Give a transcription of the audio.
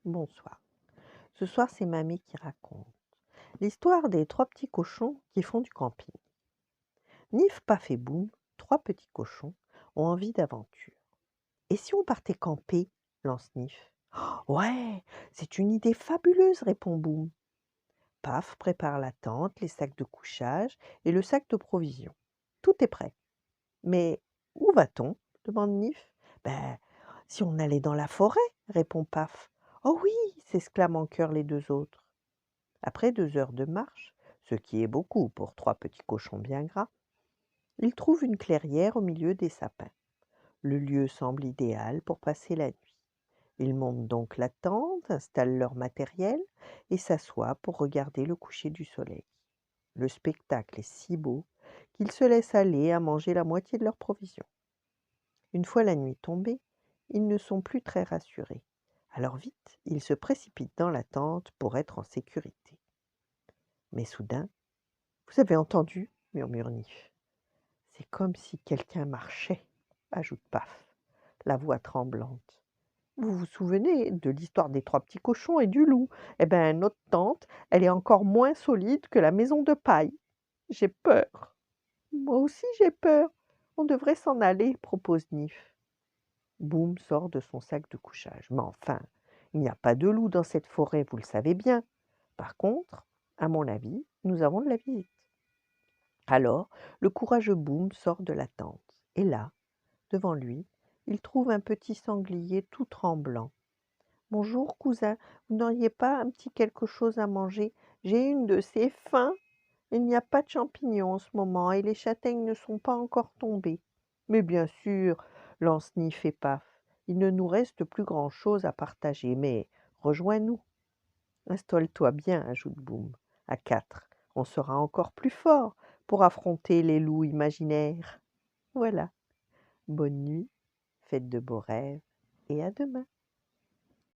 Bonsoir. Ce soir, c'est mamie qui raconte. L'histoire des trois petits cochons qui font du camping. Nif, Paf et Boum, trois petits cochons, ont envie d'aventure. Et si on partait camper lance Nif. Ouais, c'est une idée fabuleuse, répond Boum. Paf prépare la tente, les sacs de couchage et le sac de provisions. Tout est prêt. Mais où va-t-on demande Nif. Ben, si on allait dans la forêt, répond Paf. Oh oui, s'exclament en chœur les deux autres. Après 2 heures de marche, ce qui est beaucoup pour trois petits cochons bien gras, ils trouvent une clairière au milieu des sapins. Le lieu semble idéal pour passer la nuit. Ils montent donc la tente, installent leur matériel et s'assoient pour regarder le coucher du soleil. Le spectacle est si beau qu'ils se laissent aller à manger la moitié de leurs provisions. Une fois la nuit tombée, ils ne sont plus très rassurés. Alors vite, ils se précipitent dans la tente pour être en sécurité. Mais soudain, vous avez entendu murmure Nif. C'est comme si quelqu'un marchait, ajoute Paf, la voix tremblante. Vous vous souvenez de l'histoire des trois petits cochons et du loup? Eh bien, notre tente, elle est encore moins solide que la maison de paille. J'ai peur. Moi aussi, j'ai peur. On devrait s'en aller, propose Nif. Boum sort de son sac de couchage. Mais enfin, il n'y a pas de loup dans cette forêt, vous le savez bien. Par contre, à mon avis, nous avons de la visite. Alors, le courageux Boum sort de la tente. Et là, devant lui, il trouve un petit sanglier tout tremblant. Bonjour, cousin, vous n'auriez pas un petit quelque chose à manger? J'ai une de ces faim. Il n'y a pas de champignons en ce moment et les châtaignes ne sont pas encore tombées. Mais bien sûr, lance Nif et Paf, il ne nous reste plus grand-chose à partager, mais rejoins-nous. Installe-toi bien, ajoute Boum. À quatre, on sera encore plus fort pour affronter les loups imaginaires. Voilà. Bonne nuit, faites de beaux rêves et à demain.